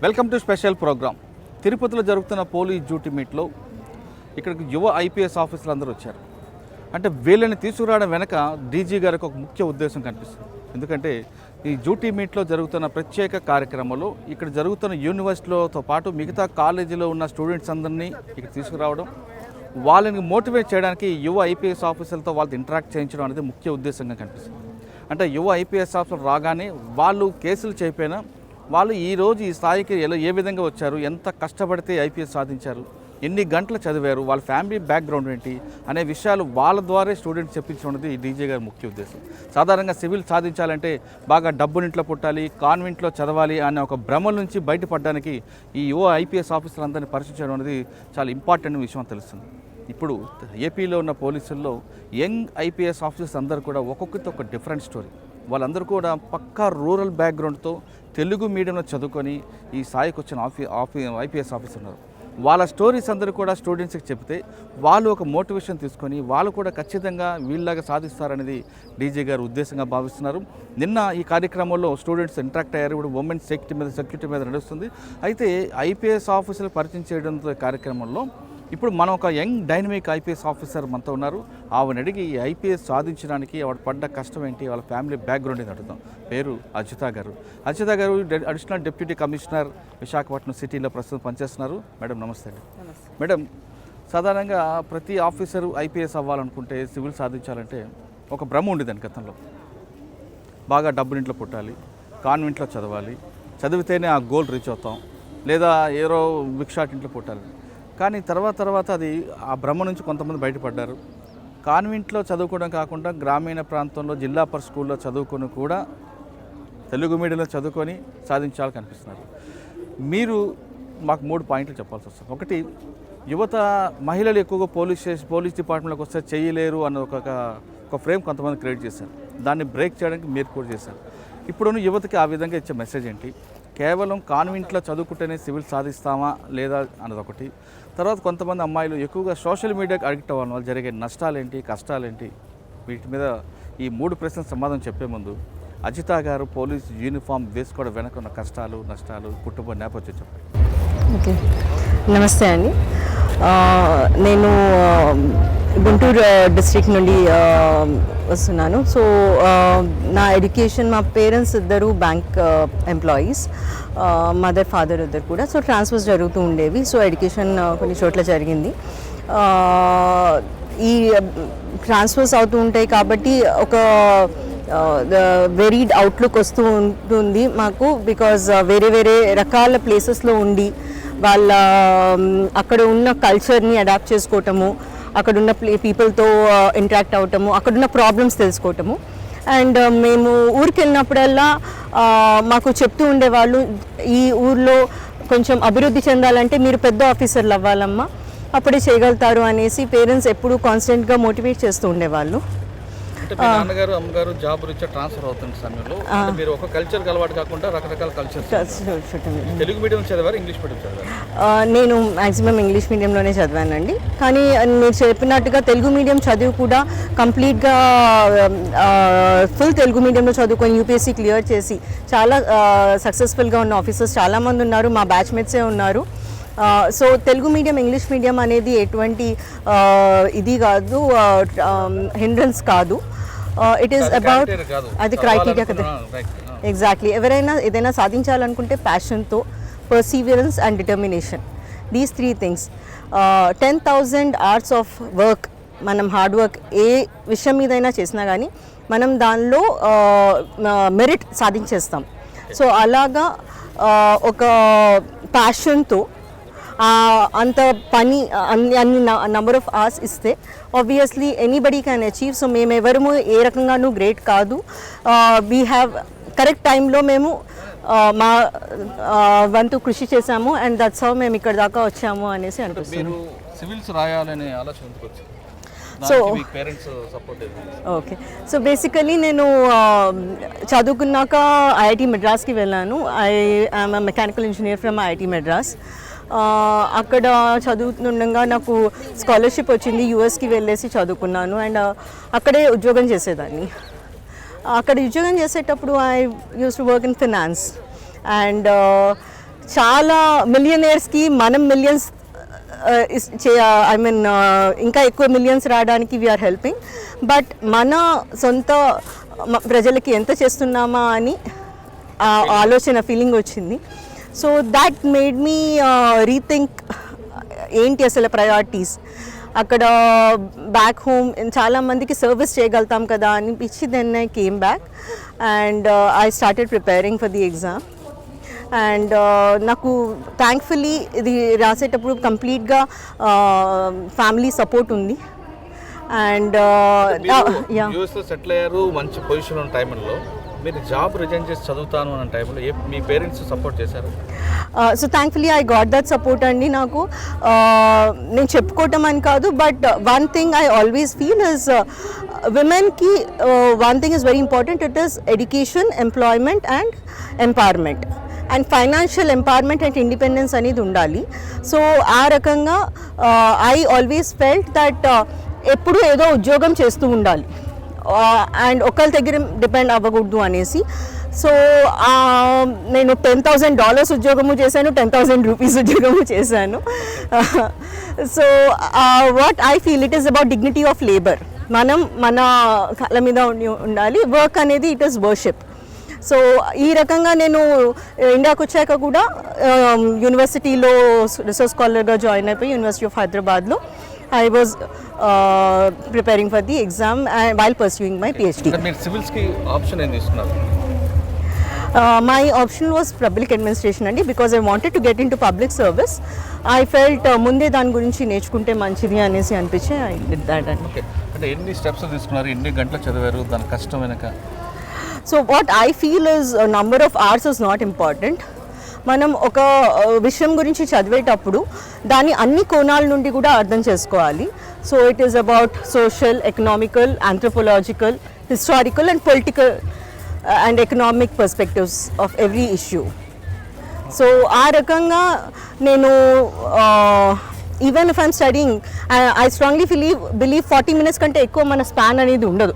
Welcome to special programme. తిరుపతిలో జరుగుతున్న police duty మీట్లో ఇక్కడికి యువ ఐపీఎస్ ఆఫీసర్లు అందరూ వచ్చారు. అంటే వీళ్ళని తీసుకురావడం వెనక డీజీ గారికి ఒక ముఖ్య ఉద్దేశం కనిపిస్తుంది. ఎందుకంటే ఈ డ్యూటీ మీట్లో జరుగుతున్న ప్రత్యేక కార్యక్రమంలో ఇక్కడ జరుగుతున్న యూనివర్సిటీలతో పాటు మిగతా కాలేజీలో ఉన్న స్టూడెంట్స్ అందరినీ ఇక్కడ తీసుకురావడం, వాళ్ళని మోటివేట్ చేయడానికి యువ ఐపీఎస్ ఆఫీసర్లతో వాళ్ళతో ఇంటరాక్ట్ చేయించడం అనేది ముఖ్య ఉద్దేశంగా కనిపిస్తుంది. అంటే యువ ఐపీఎస్ ఆఫీసర్ రాగానే వాళ్ళు కేసులు చేయకపోయినా వాళ్ళు ఈరోజు ఈ స్థాయికి ఏ విధంగా వచ్చారు, ఎంత కష్టపడితే ఐపీఎస్ సాధించారు, ఎన్ని గంటలు చదివారు, వాళ్ళ ఫ్యామిలీ బ్యాక్గ్రౌండ్ ఏంటి అనే విషయాలు వాళ్ళ ద్వారా స్టూడెంట్స్ చెప్పించుకున్నది ఈ డీజే గారి ముఖ్య ఉద్దేశం. సాధారణంగా సివిల్ సాధించాలంటే బాగా డబ్బునింట్లో పుట్టాలి, కాన్వెంట్లో చదవాలి అనే ఒక భ్రమల నుంచి బయటపడడానికి ఈ యువ ఐపీఎస్ ఆఫీసర్లందరినీ పరిశీలించడం అనేది చాలా ఇంపార్టెంట్ విషయం తెలుస్తుంది. ఇప్పుడు ఏపీలో ఉన్న పోలీసుల్లో యంగ్ ఐపీఎస్ ఆఫీసర్స్ అందరూ కూడా ఒక్కొక్కరితో ఒక డిఫరెంట్ స్టోరీ. వాళ్ళందరూ కూడా పక్కా రూరల్ బ్యాక్గ్రౌండ్తో తెలుగు మీడియంలో చదువుకొని ఈ స్థాయికి వచ్చిన ఐపీఎస్ ఆఫీసర్ ఉన్నారు. వాళ్ళ స్టోరీస్ అందరూ కూడా స్టూడెంట్స్కి చెప్తే వాళ్ళు ఒక మోటివేషన్ తీసుకొని వాళ్ళు కూడా ఖచ్చితంగా వీళ్ళలాగా సాధిస్తారనేది డీజీ గారు ఉద్దేశంగా భావిస్తున్నారు. నిన్న ఈ కార్యక్రమంలో స్టూడెంట్స్ ఇంటరాక్ట్ అయ్యారు. ఇప్పుడు ఉమెన్స్ సెక్యూరిటీ మీద నడుస్తుంది. అయితే ఐపీఎస్ ఆఫీసర్లు పరిచయం చేయడంతో కార్యక్రమంలో ఇప్పుడు మనం ఒక యంగ్ డైనమిక్ ఐపీఎస్ ఆఫీసర్ మనతో ఉన్నారు. ఆవిడని అడిగి ఈ ఐపీఎస్ సాధించడానికి ఆవిడ పడ్డ కష్టం ఏంటి, వాళ్ళ ఫ్యామిలీ బ్యాక్గ్రౌండ్ ఏంటి అడుగుతాం. పేరు అజిత గారు. అజిత గారు అడిషనల్ డిప్యూటీ కమిషనర్ విశాఖపట్నం సిటీలో ప్రస్తుతం పనిచేస్తున్నారు. మేడం నమస్తే అండి. మేడం, సాధారణంగా ప్రతి ఆఫీసరు ఐపీఎస్ అవ్వాలనుకుంటే, సివిల్ సాధించాలంటే ఒక భ్రమ ఉండేదండి గతంలో. బాగా డబ్బునింట్లో పుట్టాలి, కాన్వెంట్లో చదవాలి, చదివితేనే ఆ గోల్ రీచ్ అవుతాం, లేదా ఏదో బిక్షాట్ ఇంట్లో పుట్టాలి. కానీ తర్వాత అది ఆ భ్రమ నుంచి కొంతమంది బయటపడ్డారు. కాన్వెంట్లో చదువుకోవడం కాకుండా గ్రామీణ ప్రాంతంలో జిల్లా పరిషత్ స్కూల్లో చదువుకొని కూడా తెలుగు మీడియంలో చదువుకొని సాధించాలని కనిపిస్తున్నారు. మీరు మాకు 3 పాయింట్లు చెప్పాల్సి వస్తుంది. ఒకటి, యువత మహిళలు ఎక్కువగా పోలీస్ డిపార్ట్మెంట్లోకి వస్తే చేయలేరు అన్న ఒక ఫ్రేమ్ కొంతమంది క్రియేట్ చేశారు. దాన్ని బ్రేక్ చేయడానికి మీరు కూడా చేశారు. ఇప్పుడున్న యువతకి ఆ విధంగా ఇచ్చే మెసేజ్ ఏంటి? కేవలం కాన్వెంట్లో చదువుకుంటేనే సివిల్ సాధిస్తామా లేదా అన్నది ఒకటి. తర్వాత కొంతమంది అమ్మాయిలు ఎక్కువగా సోషల్ మీడియాకి అడిక్ట్ అవ్వడం వల్ల జరిగే నష్టాలేంటి, కష్టాలేంటి, వీటి మీద ఈ 3 ప్రశ్నలు సమాధానం చెప్పే ముందు అజిత గారు పోలీస్ యూనిఫామ్ వేసుకోవడం వెనక ఉన్న కష్టాలు, నష్టాలు, కుటుంబ నేపథ్యం చెప్పండి. ఓకే, నమస్తే అండి. నేను గుంటూరు డిస్ట్రిక్ట్ నుండి వస్తున్నాను. సో నా ఎడ్యుకేషన్, మా పేరెంట్స్ ఇద్దరు బ్యాంక్ ఎంప్లాయీస్, మదర్ ఫాదర్ ఇద్దరు కూడా. సో ట్రాన్స్ఫర్స్ జరుగుతూ ఉండేవి. సో ఎడ్యుకేషన్ కొన్ని చోట్ల జరిగింది. ఈ ట్రాన్స్ఫర్స్ అవుతూ ఉంటాయి కాబట్టి ఒక వెరీడ్ అవుట్లుక్ వస్తూ ఉంటుంది మాకు. బికాజ్ వేరే రకాల ప్లేసెస్లో ఉండి వాళ్ళ అక్కడ ఉన్న కల్చర్ని అడాప్ట్ చేసుకోవటము, అక్కడున్న పీపుల్తో ఇంటరాక్ట్ అవటము, అక్కడున్న ప్రాబ్లమ్స్ తెలుసుకోవటము. అండ్ మేము ఊరికి వెళ్ళినప్పుడల్లా మాకు చెప్తూ ఉండేవాళ్ళు, ఈ ఊర్లో కొంచెం అభివృద్ధి చెందాలంటే మీరు పెద్ద ఆఫీసర్లు అవ్వాలమ్మా, అప్పుడే చేయగలుగుతారు అనేసి పేరెంట్స్ ఎప్పుడూ కాన్స్టెంట్గా మోటివేట్ చేస్తూ ఉండేవాళ్ళు. అంటే మీ నాన్నగారు అమ్మగారు జాబ్ రీత్యా ట్రాన్స్ఫర్ అవుతున్న సమయంలో మీరు ఒక కల్చర్కి అలవాటు కాకుండా రకరకాల కల్చర్స్, తెలుగు మీడియం చదివారు, ఇంగ్లీష్ మీడియం చదివారు? నేను మ్యాక్సిమం ఇంగ్లీష్ మీడియంలోనే చదివానండి. కానీ మీరు చెప్పినట్టుగా తెలుగు మీడియం చదువు కూడా కంప్లీట్గా ఫుల్ తెలుగు మీడియంలో చదువుకొని యూపీఎస్సీ క్లియర్ చేసి చాలా సక్సెస్ఫుల్గా ఉన్న ఆఫీసర్స్ చాలామంది ఉన్నారు. మా బ్యాచ్మేట్సే ఉన్నారు. So Telugu medium, English medium అనేది ఎటువంటి ఇది కాదు, హిండ్రన్స్ కాదు. ఇట్ ఈస్ అబౌట్, అది క్రైటీరియా కదా. ఎగ్జాక్ట్లీ. ఎవరైనా ఏదైనా సాధించాలనుకుంటే ప్యాషన్తో, perseverance and determination, these 3 things. 10,000 hours of work, మనం హార్డ్ వర్క్ ఏ విషయం మీదైనా చేసినా కానీ మనం దానిలో మెరిట్ సాధించేస్తాం. సో అలాగా ఒక ప్యాషన్తో అంత పని అన్ని నంబర్ ఆఫ్ అవర్స్ ఇస్తే obviously anybody can achieve. So మేము ఎవరము ఏ రకంగానూ గ్రేట్ కాదు. వీ హ్యావ్ కరెక్ట్ టైంలో మేము మా వంతు కృషి చేశాము. అండ్ దట్స్ హౌ మేము ఇక్కడ దాకా వచ్చాము అనేసి అనిపిస్తుంది. సివిల్స్ రాయాలనే ఆలోచన. సో ఓకే, సో బేసికలీ నేను చదువుకున్నాక ఐఐటి మెడ్రాస్కి వెళ్ళాను. I am a mechanical engineer from IIT Madras. అక్కడ చదువుతుండగా నాకు స్కాలర్షిప్ వచ్చింది. యూఎస్కి వెళ్ళేసి చదువుకున్నాను. అండ్ అక్కడే ఉద్యోగం చేసేదాన్ని. అక్కడ ఉద్యోగం చేసేటప్పుడు I use to work in finance. And చాలా మిలియనర్స్కి మనం మిలియన్స్ ఐ మీన్ ఇంకా ఎక్కువ మిలియన్స్ రావడానికి వీఆర్ హెల్పింగ్. బట్ మన సొంత ప్రజలకి ఎంత చేస్తున్నామా అని ఆలోచన ఫీలింగ్ వచ్చింది. So that made me rethink ఏంటి అసలు ప్రయారిటీస్. అక్కడ బ్యాక్ హోమ్ చాలామందికి సర్వీస్ చేయగలుగుతాం కదా అనిపించి then I came back and I started preparing for the exam. And నాకు థ్యాంక్ఫుల్లీ ఇది రాసేటప్పుడు కంప్లీట్గా ఫ్యామిలీ సపోర్ట్ ఉంది. అండ్ యూఎస్లో సెటిల్ అయ్యారు, మంచి పొజిషన్ ఉన్న టైంలో మీరు జాబ్ రిజైన్ చేసి చదువుతాను అన్న టైంలో మీ పేరెంట్స్ సపోర్ట్ చేశారు? So thankfully I got that support అండి. నాకు నేను చెప్పుకోవటం అని కాదు, but one thing I always feel is విమెన్కి one thing is very important. It is education, employment and empowerment and financial empowerment and independence అనేది ఉండాలి. సో ఆ రకంగా ఐ ఆల్వేస్ ఫెల్ట్ దట్ ఎప్పుడు ఏదో ఉద్యోగం చేస్తూ ఉండాలి అండ్ ఒకరి దగ్గర డిపెండ్ అవ్వకూడదు అనేసి. సో నేను $10,000 ఉద్యోగము చేశాను, 10,000 రూపీస్ ఉద్యోగము చేశాను. So what I feel it is about dignity of labour. మనం మన కాళ్ళ మీద ఉండాలి. వర్క్ అనేది ఇట్ ఈస్ వర్షిప్. సో ఈ రకంగా నేను ఇండియాకి వచ్చాక కూడా యూనివర్సిటీలో రీసెర్చ్ స్కాలర్గా జాయిన్ అయిపోయి యూనివర్సిటీ ఆఫ్ హైదరాబాద్లో I was preparing for the exam while pursuing my PhD. మీరు సివిల్స్కి ఆప్షన్ ఏం తీసుకున్నారు? My option was public administration అండి, because I wanted to get into public service. I felt ముందే దాని గురించి నేర్చుకుంటే మంచిది అనేసి అనిపించి I did that. ఓకే, అంటే ఎన్ని స్టెప్స్ తీసుకున్నారు, ఎన్ని గంటలు చదివారు, దాని కష్టం వెనక? So what I feel is number of hours is not important. మనం ఒక విషయం గురించి చదివేటప్పుడు దాన్ని అన్ని కోణాల నుండి కూడా అర్థం చేసుకోవాలి. So it is about social, economical, anthropological, historical and political and economic perspectives of every issue. So ఆ రకంగా నేను even if I'm studying I strongly believe 40 minutes కంటే ఎక్కువ మన స్పాన్ అనేది ఉండదు.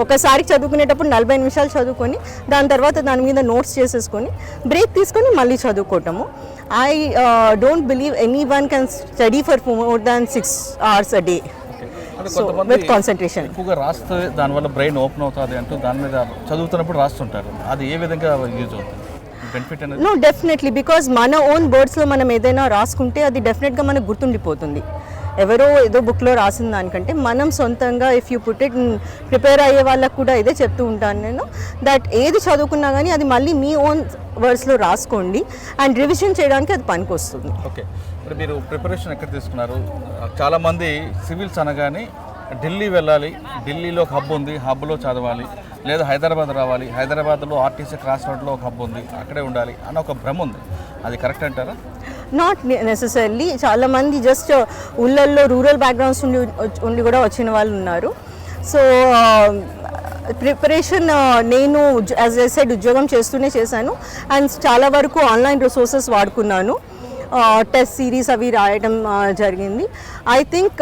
ఒకసారి చదువుకునేటప్పుడు 40 నిమిషాలు చదువుకొని దాని తర్వాత దాని మీద నోట్స్ చేసేసుకొని బ్రేక్ తీసుకొని మళ్ళీ చదువుకోవటము. I don't believe any one can study for more than 6 hours a day. So with concentration. ఎక్కువగా రాస్తే దానివల్ల బ్రెయిన్ ఓపెన్ అవుతుంది అంటూ దాని మీద చదువుతున్నప్పుడు రాస్తుంటారు. అది ఏ విధంగా యూజ్ అవుతుంది, బెనిఫిట్ అనేది? నో, డెఫినెట్లీ, బికాజ్ మన ఓన్ వర్డ్స్లో మనం ఏదైనా రాసుకుంటే అది డెఫినెట్గా మనకు గుర్తుండిపోతుంది. ఎవరో ఏదో బుక్లో రాసిన దానికంటే మనం సొంతంగా if you put it, prepare అయ్యే వాళ్ళకు కూడా ఇదే చెప్తూ ఉంటాను నేను, దట్ ఏది చదువుకున్నా కానీ అది మళ్ళీ మీ ఓన్ వర్డ్స్లో రాసుకోండి అండ్ రివిజన్ చేయడానికి అది పనికి వస్తుంది. ఓకే, ఇప్పుడు మీరు ప్రిపరేషన్ ఎక్కడ తీసుకున్నారు? చాలామంది సివిల్స్ అనగానే ఢిల్లీ వెళ్ళాలి, ఢిల్లీలో ఒక హబ్ ఉంది, హబ్లో చదవాలి, లేదా హైదరాబాద్ రావాలి, హైదరాబాద్లో ఆర్టీసీ క్రాస్ రోడ్లో ఒక హబ్ ఉంది, అక్కడే ఉండాలి అని ఒక భ్రమ ఉంది. అది కరెక్ట్ అంటారా? Not necessarily. చాలామంది జస్ట్ ఊళ్ళల్లో రూరల్ బ్యాక్గ్రౌండ్స్ ఉండి కూడా వచ్చిన వాళ్ళు ఉన్నారు. సో ప్రిపరేషన్ నేను యాజ్ ఐ సెడ్ ఉద్యోగం చేస్తూనే చేశాను అండ్ చాలా వరకు ఆన్లైన్ రిసోర్సెస్ వాడుకున్నాను. టెస్ట్ సిరీస్ అవి రాయడం జరిగింది. I think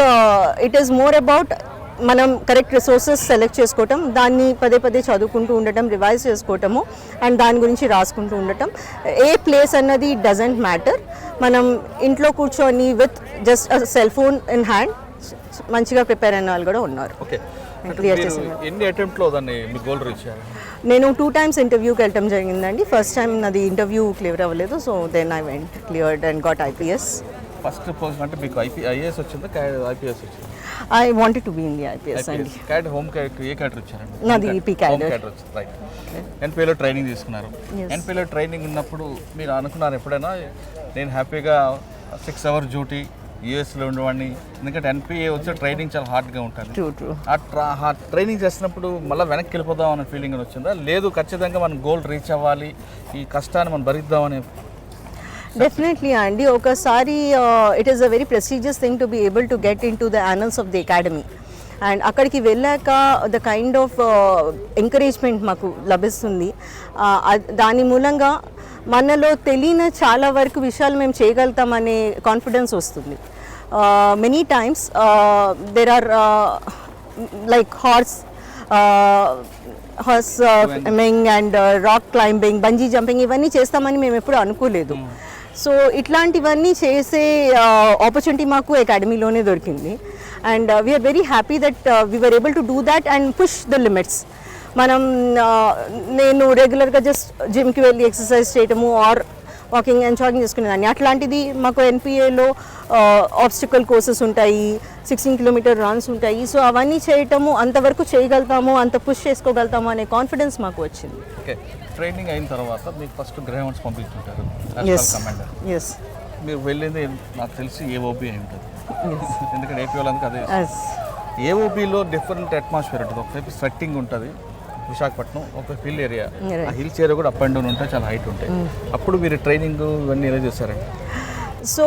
it is more about మనం కరెక్ట్ రిసోర్సెస్ సెలెక్ట్ చేసుకోవటం, దాన్ని పదే పదే చదువుకుంటూ ఉండటం, రివైజ్ చేసుకోవటము అండ్ దాని గురించి రాసుకుంటూ ఉండటం. ఏ ప్లేస్ అన్నది డజంట్ మ్యాటర్. మనం ఇంట్లో కూర్చొని with just cell phone in hand మంచిగా ప్రిపేర్ అయిన వాళ్ళు కూడా ఉన్నారు. ఓకే, ఎన్ని అటెంప్ట్లో దాన్ని మీ గోల్ రీచ్ అయ్యారు? నేను 2 times ఇంటర్వ్యూకి వెళ్ళటం జరిగిందండి. ఫస్ట్ టైం నాది ఇంటర్వ్యూ క్లియర్ అవ్వలేదు. So then I went cleared and got IPS. First post అంటే మీకు IAS వచ్చిందా, IPS వచ్చిందా? I wanted to be in the IPS అండి. క్యాడ్ హోమ్ ఏ క్యాడర్ వచ్చారండి? నాది EP క్యాడర్. రైట్. NPAలో ట్రైనింగ్ తీసుకున్నారు. NPAలో ట్రైనింగ్ ఉన్నప్పుడు మీరు అనుకున్నారు ఎప్పుడైనా నేను హ్యాపీగా 6 hours డ్యూటీ యూఎస్లో ఉండేవాడిని, ఎందుకంటే NPA వచ్చే ట్రైనింగ్ చాలా హార్డ్గా ఉంటుంది. ఆ ట్రైనింగ్ చేస్తున్నప్పుడు మళ్ళీ వెనక్కి వెళ్ళిపోదాం అనే ఫీలింగ్ వచ్చిందా? లేదు, ఖచ్చితంగా మనం గోల్ రీచ్ అవ్వాలి, ఈ కష్టాన్ని మనం భరిద్దామనే? డెఫినెట్లీ అండి. ఒకసారి it is a very prestigious thing to be able to get in to the annals of the academy and అక్కడికి వెళ్ళాక ద కైండ్ ఆఫ్ ఎంకరేజ్మెంట్ మాకు లభిస్తుంది. దాని మూలంగా మనలో తెలియని చాలా వరకు విషయాలు మేము చేయగలుగుతామనే కాన్ఫిడెన్స్ వస్తుంది. Many times there are like horse horse swimming and rock climbing, bungee jumping ఇవన్నీ చేస్తామని మేము ఎప్పుడు అనుకోలేదు. సో ఇట్లాంటివన్నీ చేసే ఆపర్చునిటీ మాకు అకాడమీలోనే దొరికింది. And we are very happy that we are able to do that and push the limits. మనం నేను రెగ్యులర్గా జస్ట్ జిమ్కి వెళ్ళి ఎక్సర్సైజ్ చేయటము ఆర్ వాకింగ్ అండ్ జాగింగ్ చేసుకునేదాన్ని. అట్లాంటిది మాకు ఎన్పిఏలో ఆబ్స్టికల్ కోర్సెస్ ఉంటాయి, 16 కిలోమీటర్ రన్స్ ఉంటాయి. సో అవన్నీ చేయటము, అంతవరకు చేయగలుగుతాము, అంత పుష్ చేసుకోగలుగుతాము అనే కాన్ఫిడెన్స్ మాకు వచ్చింది. ఓకే, ట్రైనింగ్ అయిన తర్వాత మీకు ఫస్ట్ గ్రేహౌండ్స్ పంపించుంటారు కమాండర్. ఎస్, మీరు వెళ్ళింది నాకు తెలిసి ఏఓబి అయి ఉంటుంది, ఎందుకంటే ఏపీ వాళ్ళందుకు అదే. ఏఓబిలో డిఫరెంట్ అట్మాస్ఫియర్ ఉంటుంది. ఒకవైపు సెట్టింగ్ ఉంటుంది విశాఖపట్నం, ఒక హిల్ ఏరియా. ఆ హిల్స్ ఏరియా కూడా అప్ అండ్ డౌన్ ఉంటాయి, చాలా హైట్ ఉంటాయి. అప్పుడు మీరు ట్రైనింగ్ ఇవన్నీ ఎలా చేస్తారండి? సో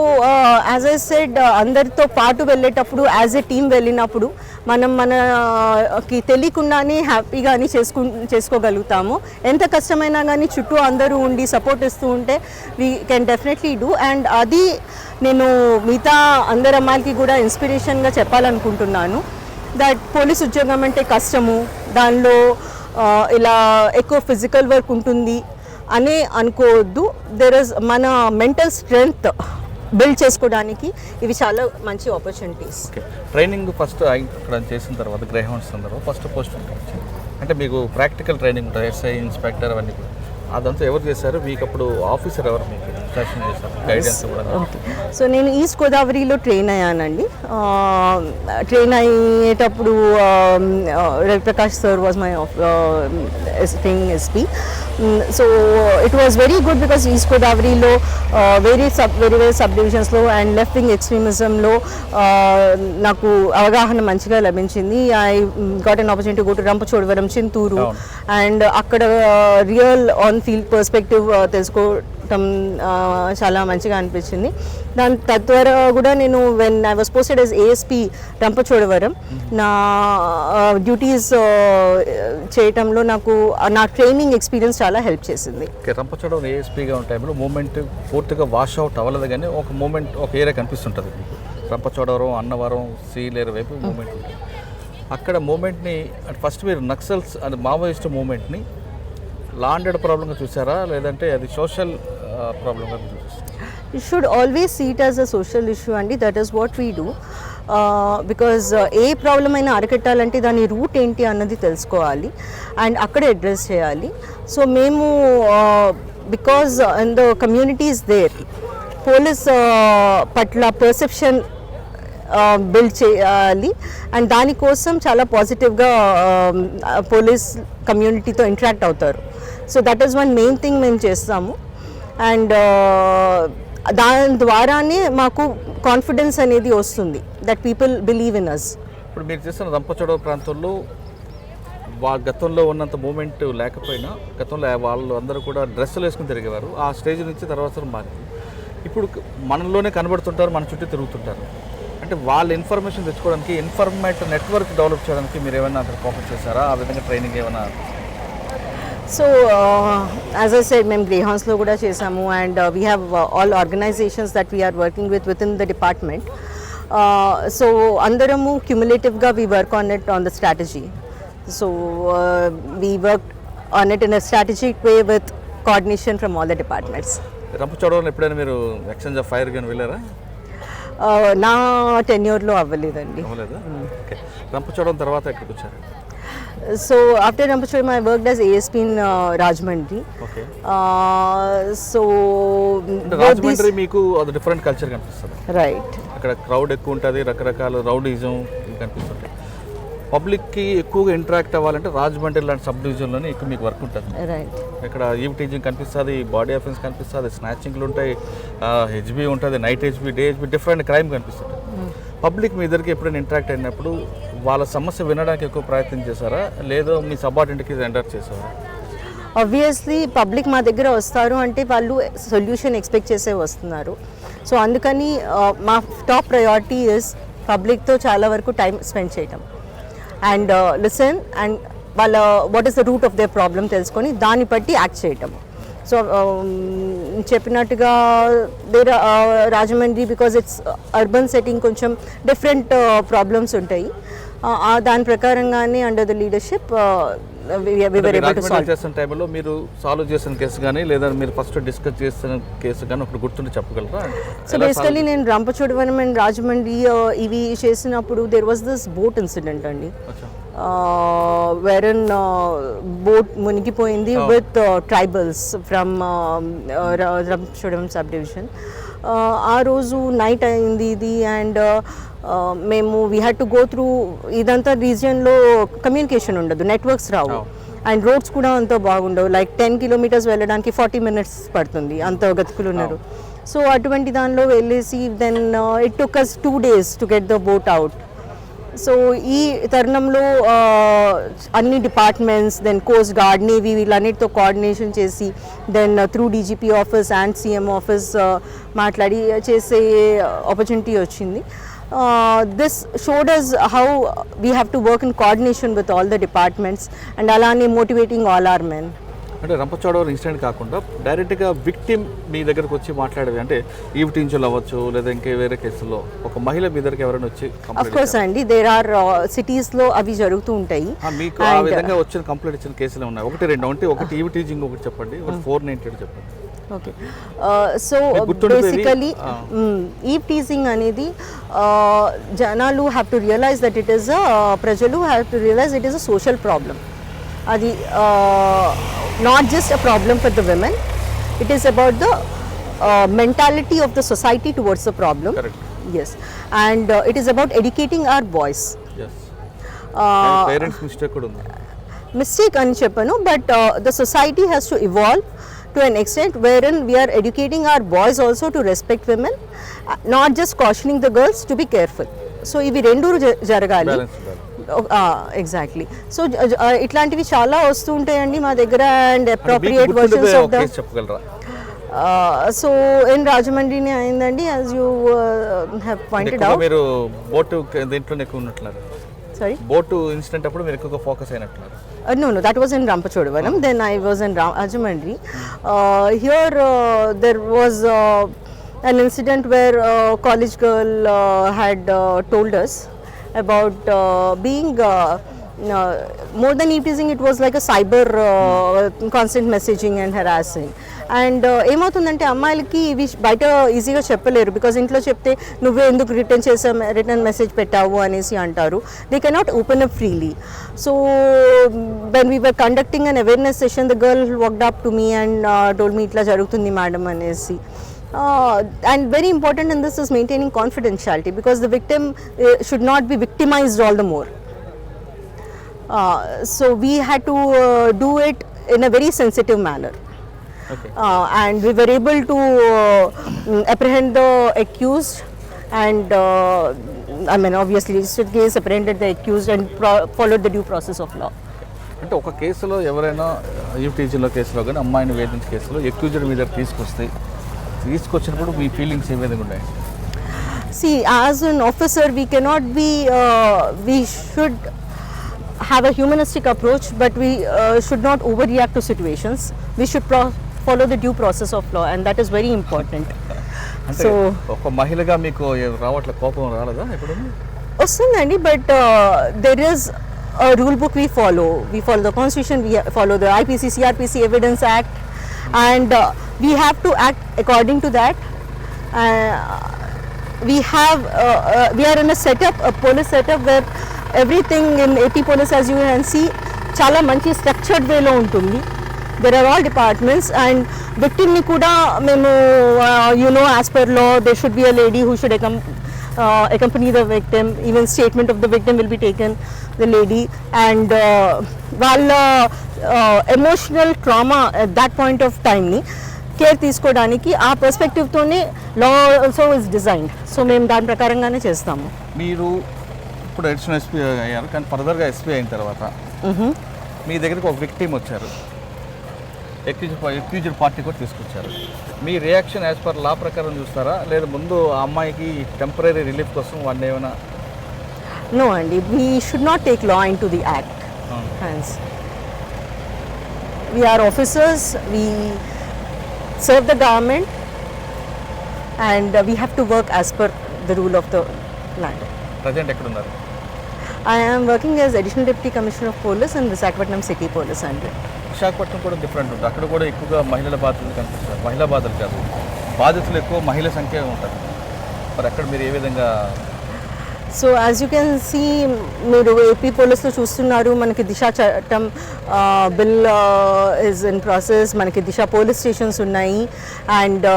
యాజ్ ఐ సెడ్, అందరితో పాటు వెళ్ళేటప్పుడు యాజ్ ఏ టీమ్ వెళ్ళినప్పుడు మనం మనకి తెలియకుండానే హ్యాపీగానే చేసుకోగలుగుతాము. ఎంత కష్టమైనా కానీ చుట్టూ అందరూ ఉండి సపోర్ట్ ఇస్తూ ఉంటే we can definitely do. And అది నేను మిగతా అందరు అమ్మాయిలకి కూడా ఇన్స్పిరేషన్గా చెప్పాలనుకుంటున్నాను. దట్ పోలీస్ ఉద్యోగం అంటే కష్టము, దానిలో ఇలా ఎక్కువ ఫిజికల్ వర్క్ ఉంటుంది అనే అనుకోవద్దు. దెర్ ఇస్ మన మెంటల్ స్ట్రెంగ్త్ బిల్డ్ చేసుకోవడానికి ఇవి చాలా మంచి ఆపర్చునిటీస్. ఓకే, ట్రైనింగ్ ఫస్ట్ ఇక్కడ చేసిన తర్వాత గ్రేహౌండ్స్ తర్వాత ఫస్ట్ పోస్ట్ ఉంటుంది, అంటే మీకు ప్రాక్టికల్ ట్రైనింగ్ ఉంటుంది, ఎస్ఐ ఇన్స్పెక్టర్ అవన్నీ కూడా. అదంతా ఎవరు చేశారు మీకు? అప్పుడు ఆఫీసర్ ఎవరు మీకు సెలక్షన్ చేశారు, గైడెన్స్ కూడా? ఓకే, సో నేను ఈస్ట్ గోదావరిలో ట్రైన్ అయ్యానండి. ట్రైన్ అయ్యేటప్పుడు Raviprakash sir was my training SP. So it was very good because East గోదావరిలో వేరే సబ్ డివిజన్స్లో అండ్ లెఫ్ట్ వింగ్ ఎక్స్ట్రీమిజంలో నాకు అవగాహన మంచిగా లభించింది. I got an opportunity to go to Rampachodavaram, Chintur, and అక్కడ రియల్ ఆన్ ఫీల్డ్ పర్స్పెక్టివ్ తెలుసుకోవటం చాలా మంచిగా అనిపించింది. దాని తద్వారా కూడా నేను when I was posted as ASP Rampachodavaram, నా డ్యూటీస్ చేయటంలో నాకు నా ట్రైనింగ్ ఎక్స్పీరియన్స్ చాలా హెల్ప్ చేసింది. రంపచోడవరం ఏఎస్పీగా ఉన్న టైంలో మూమెంట్ పూర్తిగా వాష్ అవుట్ అవ్వలేదు, కానీ ఒక మూమెంట్ ఒక ఏరియా కనిపిస్తుంటుంది మీకు. రంపచోడవరం, అన్నవరం, సీలేరు వైపు మూమెంట్ ఉంటుంది. అక్కడ మూమెంట్ని ఫస్ట్ మీరు నక్సల్స్ అండ్ మావోయిస్ట్ మూమెంట్ని లా అండ్ ఆర్డర్ ప్రాబ్లంగా చూసారా, లేదంటే అది సోషల్ ప్రాబ్లంగా చూసారా? You should always see it as a social issue అండి. That is what we do. Because A problem అయినా అరికట్టాలంటే దాని రూట్ ఏంటి అన్నది తెలుసుకోవాలి అండ్ అక్కడే అడ్రస్ చేయాలి. సో మేము because in the communities there police పట్ల పర్సెప్షన్ బిల్డ్ చేయాలి అండ్ దానికోసం చాలా పాజిటివ్గా పోలీస్ కమ్యూనిటీతో ఇంటరాక్ట్ అవుతారు. So that is one main thing మేము చేస్తాము. అండ్ దాని ద్వారానే మాకు కాన్ఫిడెన్స్ అనేది వస్తుంది that people believe in us. ఇప్పుడు మీరు చేస్తున్న రంపచోడవరం ప్రాంతంలో గతంలో ఉన్నంత మూమెంట్ లేకపోయినా, గతంలో వాళ్ళు అందరూ కూడా డ్రెస్సులు వేసుకుని తిరిగేవారు. ఆ స్టేజ్ నుంచి తర్వాత మారింది. ఇప్పుడు మనలోనే కనబడుతుంటారు, మన చుట్టూ తిరుగుతుంటారు. అంటే వాళ్ళ ఇన్ఫర్మేషన్ తెచ్చుకోవడానికి ఇన్ఫర్మేటివ్ నెట్వర్క్ డెవలప్ చేయడానికి మీరు ఏమైనా అక్కడ ఫోకస్ చేశారా? ఆ విధంగా ట్రైనింగ్ ఏమైనా? సో యాజ్ ఐ సెడ్, మేము గ్రేహౌండ్స్లో కూడా చేసాము and we have all organisations that we are working with in the department. So అందరము క్యుములేటివ్గా we work on it on the strategy. So we work on it in a strategic way with coordination from all the departments. Rampachodavaram ఎప్పుడైనా మీరు exchange of fire కానీ వెళ్ళారా? నా టెన్యూర్లో అవ్వలేదండి. Okay, Rampachodavaram తర్వాత ఎక్కడికి వచ్చారు? So after Rampuram, I worked as ASP in Rajahmundry. Okay. So Rajahmundry మీకు అది డిఫరెంట్ కల్చర్ కనిపిస్తుంది. రైట్. అక్కడ క్రౌడ్ ఎక్కువ ఉంటుంది, రకరకాల రౌడీజం కనిపిస్తుంది. పబ్లిక్కి ఎక్కువగా ఇంటరాక్ట్ అవ్వాలంటే రాజమండ్రి లాంటి సబ్ డివిజన్లోనే ఎక్కువ మీకు వర్క్ ఉంటుంది. రైట్. ఇక్కడ ఈవ్ టీజింగ్ కనిపిస్తుంది, బాడీ అఫెన్స్ కనిపిస్తుంది, స్నాచింగ్లు ఉంటాయి, హెచ్బీ ఉంటుంది, night HB, day HB, different crime కనిపిస్తుంది. పబ్లిక్ మీ ఇద్దరికి ఎప్పుడైనా ఇంటరాక్ట్ అయినప్పుడు వాళ్ళ సమస్య వినడానికి ఎక్కువ ప్రయత్నం చేశారా, లేదో మీ సబార్డినేట్కి ఎంటర్ చేశారా? ఆబ్వియస్లీ పబ్లిక్ మా దగ్గర వస్తారు అంటే వాళ్ళు సొల్యూషన్ ఎక్స్పెక్ట్ చేసే వస్తున్నారు. సో అందుకని మా టాప్ ప్రయారిటీ ఇస్ పబ్లిక్తో చాలా వరకు టైం స్పెండ్ చేయటం అండ్ లిసన్ అండ్ వాళ్ళ what is the root of their problem తెలుసుకొని దాన్ని బట్టి యాక్ట్ చేయటం. సో చెప్పినట్టుగా Rajahmundry because it's urban setting కొంచెం డిఫరెంట్ ప్రాబ్లమ్స్ ఉంటాయి. దాని ప్రకారంగానే under the leadership we were able to solve. చేసిన టైంలో మీరు సాల్వ్ చేసిన కేసు కానీ లేదా మీరు ఫస్ట్ డిస్కస్ చేసిన కేసు కానీ ఒకటి గుర్తుండి చెప్పగలరా? సో బేసికలీ నేను రంపచోడవరం అండ్ రాజమండ్రి ఇవి చేసినప్పుడు there was this boat incident అండి, wherein boat మునిగిపోయింది with tribals from Rampachodavaram sub division. ఆ రోజు నైట్ అయింది ఇది, అండ్ మేము we had to go through ఇదంతా రీజియన్లో కమ్యూనికేషన్ ఉండదు, నెట్వర్క్స్ రావు, అండ్ రోడ్స్ కూడా అంత బాగుండవు. లైక్ 10 kilometers వెళ్ళడానికి 40 minutes పడుతుంది, అంత గతుకులు ఉన్నారు. సో అటువంటి దానిలో వెళ్ళేసి then it took us 2 days to get the boat out. So ఈ తరుణంలో అన్ని departments, then coast guard, navy, వీళ్ళన్నిటితో కోఆర్డినేషన్ చేసి then through DGP office and CM office మాట్లాడి చేసే ఆపర్చునిటీ వచ్చింది. This showed us how we have to work in coordination with all the departments and alani motivating all our men. అంటే Rampachodavaram incident కాకుండా డైరెక్ట్గా victim మీ దగ్గరకు వచ్చి మాట్లాడేది, అంటే ఈవ్ టీంచులు అవ్వచ్చు లేదా ఇంకా వేరే కేసుల్లో ఒక మహిళ మీ దగ్గరికి ఎవరైనా వచ్చి అఫ్ కోర్స్ అండి, దేర్ ఆర్ సిటీస్లో అవి జరుగుతూ ఉంటాయి. మీకు ఆ విధంగా వచ్చిన కంప్లైంట్ ఇచ్చిన కేసులు ఉన్నాయి? ఒకటి ఈవ్ టీచింగ్ ఒకటి చెప్పండి, ఒకటి 498 చెప్పండి. Okay, so basically eve teasing అనేది జనాలు have to realise that it is ప్రజలు have to realise it is a social problem. అది not just a problem for the women, it is about the mentality of the society towards the problem. Correct. Yes, and it is about educating our boys. Yes. Parents mistake kuda undi. Mistake ani cheppanu, but the society has to evolve to an extent wherein we are educating our boys also to respect women, not just cautioning the girls to be careful. So ivi rendu jaragali. Exactly. So ఇట్లాంటివి చాలా వస్తూ ఉంటాయండి మా దగ్గర, and appropriate versions of the. So in రాజమండ్రిని అయిందండి, as you have pointed out. మీరు boat దీంట్లోనే ఎక్కువ ఉన్నట్లున్నారు. సారీ, బోట్ ఇన్సిడెంట్ అప్పుడు మీరు ఎక్కువగా ఫోకస్ అయినట్లున్నారు. No, that was in Rampachodivaram. Then I was in Rajamandri. Here there was an incident where a college girl had told us about being more than e-teasing, it was like a cyber constant messaging and harassing. And ఏమవుతుందంటే అమ్మాయిలకి ఇవి బయట ఈజీగా చెప్పలేరు, because ఇంట్లో చెప్తే నువ్వే ఎందుకు రిటర్న్ మెసేజ్ పెట్టావు అనేసి అంటారు. They cannot open up freely. So when we were conducting an awareness session, the girl walked up to me and told me ఇట్లా జరుగుతుంది మేడం అనేసి. And very important in this is maintaining confidentiality, because the victim should not be victimized all the more. So we had to do it in a very sensitive manner. Okay. And we were able to apprehend the accused, and I mean obviously case apprehended the accused and followed the due process of law. అంటే ఒక కేసులో ఎవరైనా యూటీజీలో కేసులో కానీ అమ్మాయిని వేధించే కేసులో accused మీ దగ్గర తీసుకొచ్చినప్పుడు మీ ఫీలింగ్స్ ఏ విధంగా ఉన్నాయి? See, as an officer we cannot be we should have a humanistic approach, but we should not overreact to situations. We should follow the due process of law, and that is very important. So ఒక మహిళగా మీకు రావట్ల కోపం రాలేదా ఎప్పుడు? వస్తుందండి, but there is a rule book we follow the constitution, we follow the IPC CRPC Evidence Act, and we have to act according to that. We are in a police setup where everything in AP police, as you can see, చాలా మంచి structured వేలో ఉంటుంది. There are all departments, and victim ni kuda memo as per law there should be a lady who should accompany the victim. Even statement of the victim will be taken, the lady, and వాళ్ళ emotional trauma at that point of time ni care తీసుకోవడానికి ఆ పర్స్పెక్టివ్తోనే law also is designed. So మేము దాని ప్రకారంగానే చేస్తాము. మీరు ఇప్పుడు అడిషనల్ ఎస్పీ అయ్యారు, కానీ ఫర్దర్గా ఎస్పీ అయిన తర్వాత మీ దగ్గరికి ఒక విక్టిమ్ వచ్చారు, అక్యూజ్డ్ పార్టీ కూడా తీసుకొచ్చారు. మీ రియాక్షన్ యాజ్ పర్ లా ప్రకారం చూస్తారా, లేదా ముందు ఆ అమ్మాయికి టెంపరీ రిలీఫ్ కోసం వాడిని ఏమైనా? నో అండి, we should not take law into the act hands. We are officers, we serve the government, and we have to work as per the rule of the land. Present ekkada unnaru? I am working as Additional Deputy Commissioner of Police in Visakhapatnam City Police under. Visakhapatnam కూడా different ఉంటుంది. అక్కడ కూడా ఎక్కువగా మహిళల బాధితులు కనిపిస్తారు. మహిళా బాధలు కాదు, బాధితులు ఎక్కువ మహిళ సంఖ్య ఉంటారు. మరి అక్కడ మీరు ఏ విధంగా? So as you can see, మీరు ఏపీ పోలీస్లో చూస్తున్నారు, మనకి దిశ చట్టం బిల్ ఇస్ ఇన్ ప్రాసెస్, మనకి దిశ పోలీస్ స్టేషన్స్ ఉన్నాయి, అండ్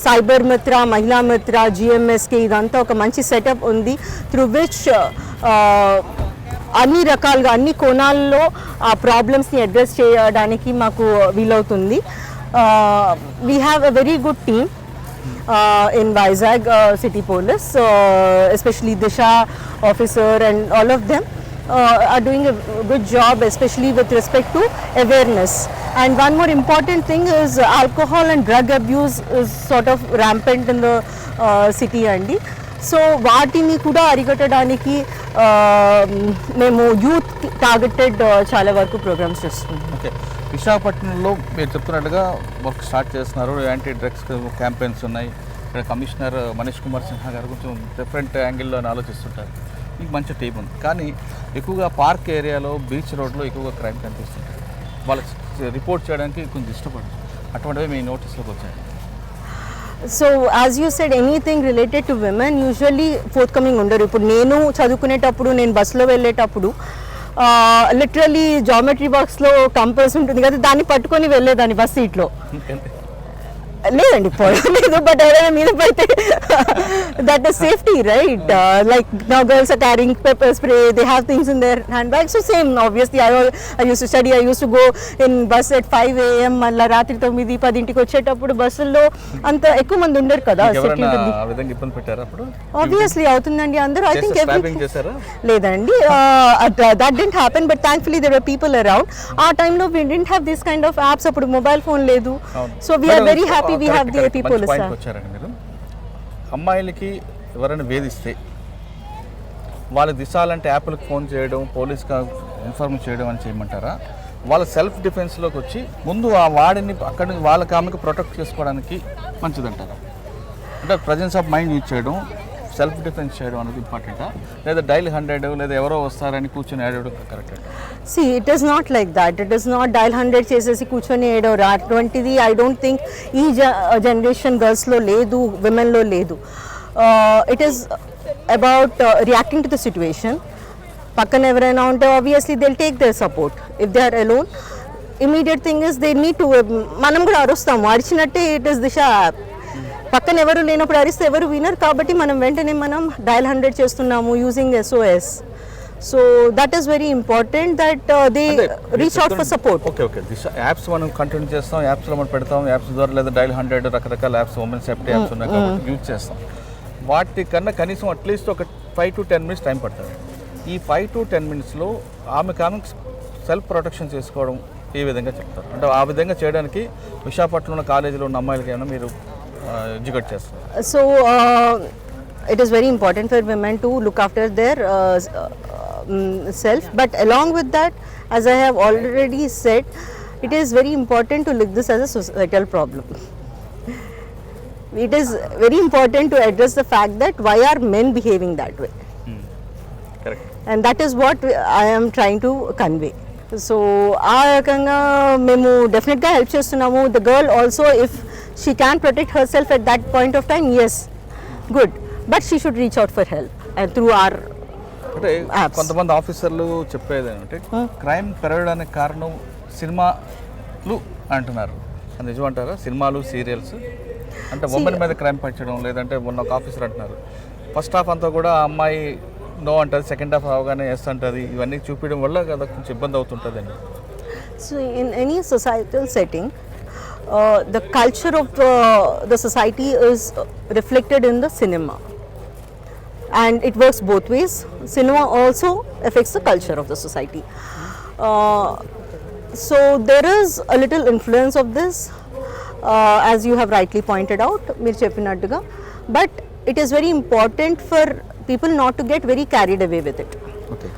సైబర్ మిత్ర, మహిళా మిత్ర, జిఎంఎస్కే, ఇదంతా ఒక మంచి సెటప్ ఉంది త్రూ విచ్ అన్ని రకాలుగా అన్ని కోణాల్లో ఆ ప్రాబ్లమ్స్ని అడ్రస్ చేయడానికి మాకు వీలవుతుంది. We have a very good team in Vizag City Police, especially Disha officer and all of them are doing a good job, especially with respect to awareness. And one more important thing is alcohol and drug abuse is sort of rampant in the city andi. So వాటిని కూడా అరికట్టడానికి మేము youth targeted చాలా వరకు programmes చేస్తున్నాం. Okay, విశాఖపట్నంలో మీరు చెప్తున్నట్టుగా వర్క్ స్టార్ట్ చేస్తున్నారు. యాంటీ డ్రగ్స్ క్యాంపెయిన్స్ ఉన్నాయి. ఇక్కడ కమిషనర్ మనీష్ కుమార్ సిన్హా గారు కొంచెం డిఫరెంట్ యాంగిల్లో ఆలోచిస్తుంటారు. మీకు మంచి టీం ఉంది, కానీ ఎక్కువగా పార్క్ ఏరియాలో, బీచ్ రోడ్లో ఎక్కువగా క్రైమ్ కనిపిస్తుంటారు. వాళ్ళకి రిపోర్ట్ చేయడానికి కొంచెం ఇష్టపడరు. అటువంటివి మీ నోటీస్లోకి వచ్చాయి. So as you said, anything related to women usually fourth coming ఉండరు. ఇప్పుడు నేను చదువుకునేటప్పుడు, నేను బస్సులో వెళ్ళేటప్పుడు లిటరలీ జామెట్రీ బాక్స్లో కంపల్స్ ఉంటుంది కదా, దాన్ని పట్టుకొని వెళ్ళేదాన్ని బస్ సీట్లో. లేదండి పోలేదు, బట్ ఎవరైనా మీద పడితే that is safety, right? Like now girls are carrying pepper spray, they have things in their hand bag. So same obviously I use to study, I use to go in bus at 5 AM, మళ్ళీ రాత్రి 9-10 వచ్చేటప్పుడు బస్సుల్లో అంత ఎక్కువ మంది ఉండరు కదా, safety ఉంటుంది. ఆబ్వియస్లీ అవుతుందండి అందరూ. ఐ థింక్ లేదండి, that didn't happen, but thankfully there were people around. ఆ టైంలో we didn't have this kind of apps, అప్పుడు మొబైల్ ఫోన్ లేదు. So we're very happy we have the AP police. వచ్చారండి మీరు. అమ్మాయిలకి ఎవరైనా వేధిస్తే వాళ్ళకి దిశాలంటే యాప్లకు ఫోన్ చేయడం, పోలీస్కి ఇన్ఫార్మ్ చేయడం అని చేయమంటారా? వాళ్ళ సెల్ఫ్ డిఫెన్స్లోకి వచ్చి ముందు ఆ వాడిని అక్కడి నుంచి వాళ్ళకి ఆమెకు ప్రొటెక్ట్ చేసుకోవడానికి మంచిదంటారా? అంటే ప్రజెన్స్ ఆఫ్ మైండ్ యూజ్ చేయడం, సెల్ఫ్ డిఫెన్స్ చేయడం అనేది ఇంపార్టెంటా, లేదా డైల్ 100 లేదా ఎవరో వస్తారని కూర్చొని ఏడవడం correct? See it is not like that. It is not dial 100 చేసేసి కూర్చొని ఏడవరు. అటువంటిది ఐ డోంట్ థింక్ ఈ జనరేషన్ గర్ల్స్లో లేదు, విమెన్లో లేదు. It is about reacting to the situation. పక్కన ఎవరైనా ఉంటే obviously they will take their support. If they are alone, immediate thing is they need to, మనం కూడా అరుస్తాము, అరిచినట్టే ఇట్ ఈస్ దిశ యాప్. పక్కన ఎవరు లేనప్పుడు అరిస్తే ఎవరు వినరు, కాబట్టి మనం వెంటనే మనం డైల్ 100 చేస్తున్నాము using SOS. So that is very important that they reach out for support. Okay okay, this apps మనం కంటిన్యూ చేస్తాం, యాప్స్లో మనం పెడతాం, యాప్స్ ద్వారా లేదా డైల్ 100 రకరకాల యాప్స్, ఉమెన్ సేఫ్టీ యాప్స్ ఉన్నాయి కాబట్టి యూజ్ చేస్తాం. వాటికన్నా కనీసం అట్లీస్ట్ ఒక 5 to 10 minutes టైం పడుతుంది. ఈ 5 to 10 minutesలో ఆమెకు సెల్ఫ్ ప్రొటెక్షన్ చేసుకోవడం ఏ విధంగా చెప్తారు? అంటే ఆ విధంగా చేయడానికి విశాఖపట్నంలో కాలేజీలో ఉన్న అమ్మాయిలకి ఏమైనా మీరు ఎడ్యుకేట్ చేస్తారు? So it is very important for women to look after their self, but along with that, as I have already said, it is very important to look this as a societal problem. It is very important to address the fact that why are men behaving that way. Correct. And that is what I am trying to convey. So ఆ రకంగా మేము డెఫినెట్గా help చేస్తున్నాము. The girl also, if she can protect herself at that point of time, yes, good, but she should reach out for help and through our అంటే కొంతమంది ఆఫీసర్లు చెప్పేది ఏంటంటే క్రైమ్ పెరగడానికి కారణం సినిమాలు అంటున్నారు. అది నిజం అంటారా? సినిమాలు, సీరియల్స్ అంటే ఉమెన్ మీద క్రైమ్ పట్టడం, లేదంటే మొన్న ఒక ఆఫీసర్ అంటున్నారు ఫస్ట్ హాఫ్ అంతా కూడా అమ్మాయి నో అంటుంది, సెకండ్ హాఫ్ అవగానే ఎస్ అంటుంది. ఇవన్నీ చూపించడం వల్ల కదా కొంచెం ఇబ్బంది అవుతుంటుందండి. So in any societal setting, the culture of the society is reflected in the cinema, and it works both ways. Cinema also affects the culture of the society. So there is a little influence of this, as you have rightly pointed out, meer cheppinattuga, but it is very important for people not to get very carried away with it. Okay.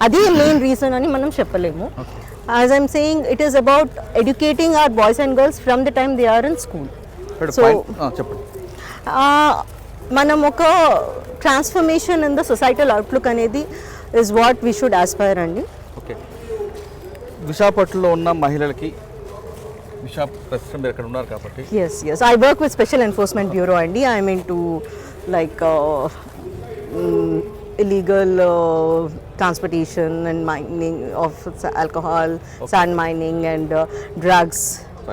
adi main reason ani manam cheppalemu. Okay. As I'm saying, it is about educating our boys and girls from the time they are in school. So మనం ఒక transformation in the societal outlook అనేది is what we should aspire అండి. Okay, విశాఖపట్నంలో ఉన్న మహిళలకి ప్రస్తుతం మీరు ఇక్కడ ఉన్నారు కాబట్టి yes I work with Special Enforcement Bureau అండి. I'm into like illegal transportation and mining of alcohol, sand mining and drugs,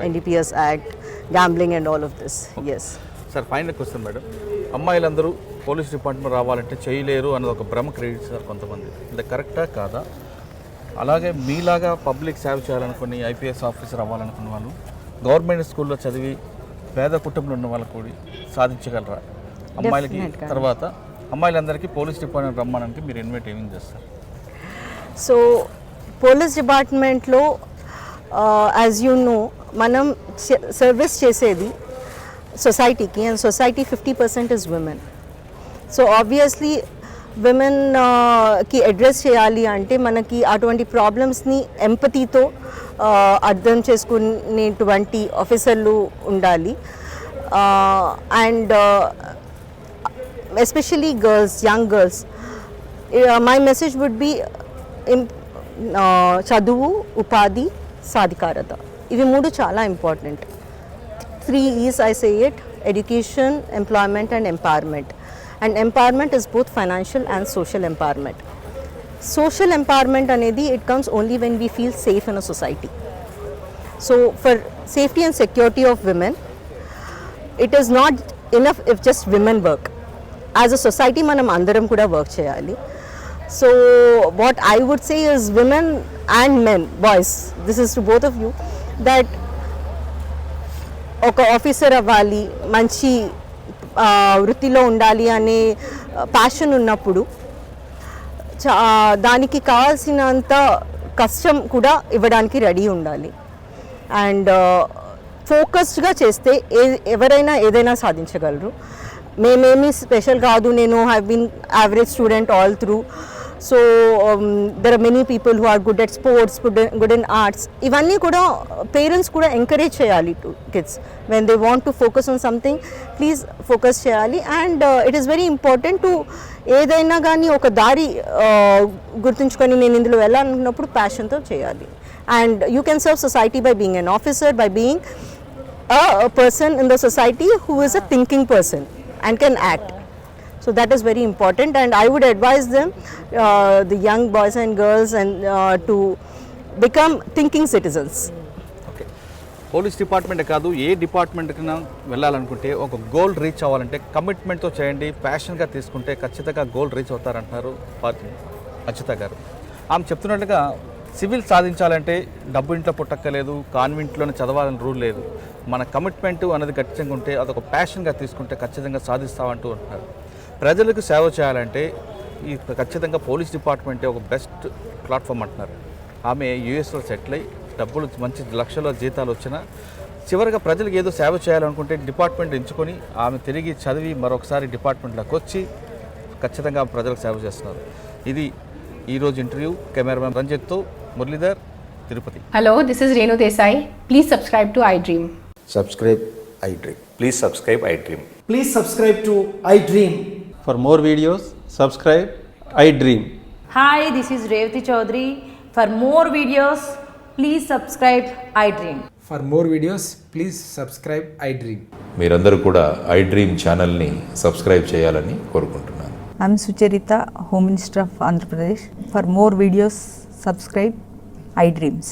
NDPS Act, gambling and all of this. Yes. Sir, final question madam, అమ్మాయిలందరూ police department రావాలంటే చేయలేరు అన్నది ఒక భ్రమ create చేస్తారు కొంతమంది. ఇది కరెక్టా కాదా? అలాగే మీలాగా పబ్లిక్ సేవ చేయాలనుకుని ఐపీఎస్ ఆఫీసర్ అవ్వాలనుకున్న వాళ్ళు గవర్నమెంట్ స్కూల్లో చదివి పేద కుటుంబంలో ఉన్న వాళ్ళు కూడా సాధించగలరా? అమ్మాయిలకి తర్వాత అమ్మాయిలందరికీ పోలీస్ డిపార్ట్మెంట్ రమ్మడానికి మీరు ఇన్వైట్ ఏమేమి చేస్తారు? సో పోలీస్ డిపార్ట్మెంట్లో యాజ్ యూ నో మనం సర్వీస్ చేసేది సొసైటీకి, and society 50% is women. So obviously విమెన్కి అడ్రస్ చేయాలి అంటే మనకి అటువంటి ప్రాబ్లమ్స్ని ఎంపతీతో అర్థం చేసుకునేటువంటి ఆఫీసర్లు ఉండాలి. And especially girls, young girls, my message would be చదువు, ఉపాధి, సాధికారత, ఇవి మూడు చాలా important. 3 E's I say it: education, employment and empowerment. And empowerment is both financial and social empowerment. Social empowerment anedi, it comes only when we feel safe in a society. So for safety and security of women, it is not enough if just women work. As a society manam andaram kuda work cheyali. So what I would say is women and men, boys, this is to both of you, that ఒక officer అవ్వాలి, మంచి వృత్తిలో ఉండాలి అనే passion ఉన్నప్పుడు దానికి కావాల్సినంత కష్టం కూడా ఇవ్వడానికి రెడీ ఉండాలి. అండ్ ఫోకస్డ్గా చేస్తే ఎవరైనా ఏదైనా సాధించగలరు. మేమేమి స్పెషల్ కాదు, నేను have been average student all through. So there are many people who are good at sports, good in arts. ఇవన్నీ కూడా పేరెంట్స్ కూడా ఎంకరేజ్ చేయాలి to kids. When they want to focus on something, please focus చేయాలి. And it is very important to ఏదైనా కానీ ఒక దారి గుర్తుంచుకొని నేను ఇందులో వెళ్ళాలనుకున్నప్పుడు ప్యాషన్తో చేయాలి. And you can serve society by being an officer, by being a person in the society who is a thinking person and can act. So that is very important, and I would advise them, the young boys and girls, and to become thinking citizens. Okay, police department కాదు, ఏ డిపార్ట్మెంట్కైనా వెళ్ళాలనుకుంటే ఒక goal reach అవ్వాలంటే కమిట్మెంట్తో చేయండి, ప్యాషన్గా తీసుకుంటే ఖచ్చితంగా goal reach అవుతారంటున్నారు Achyuta గారు. ఆమె చెప్తున్నట్టుగా సివిల్ సాధించాలంటే డబ్బు ఇంట్లో పుట్టక్కలేదు, కాన్వెంట్లోనే చదవాలని రూల్ లేదు. మన కమిట్మెంట్ అనేది ఖచ్చితంగా ఉంటే, అదొక ప్యాషన్గా తీసుకుంటే ఖచ్చితంగా సాధిస్తామంటూ ఉంటున్నారు. ప్రజలకు సేవ చేయాలంటే ఈ ఖచ్చితంగా పోలీస్ డిపార్ట్మెంటే ఒక బెస్ట్ ప్లాట్ఫామ్ అంటున్నారు. ఆమె యూఎస్లో సెటిల్ అయ్యి డబ్బులు మంచి లక్షల జీతాలు వచ్చినా చివరిగా ప్రజలకు ఏదో సేవ చేయాలనుకుంటే డిపార్ట్మెంట్ ఎంచుకొని ఆమె తిరిగి చదివి మరొకసారి డిపార్ట్మెంట్లోకి వచ్చి ఖచ్చితంగా ప్రజలకు సేవ చేస్తున్నారు. ఇది ఈరోజు ఇంటర్వ్యూ. కెమెరామెన్ రంజిత్తో Muralidhar, Tirupati. Hello, this is Renu Desai. Please subscribe to iDream. Subscribe iDream. Please subscribe iDream. Please subscribe to iDream. For more videos, subscribe iDream. Hi, this is Revati Chaudhary. For more videos, please subscribe iDream. For more videos, please subscribe iDream. మీరందరూ కూడా iDream ఛానల్ని subscribe చేయాలని కోరుకుంటున్నాను. I'm Sucharita, Home Minister of Andhra Pradesh. For more videos, subscribe iDreams.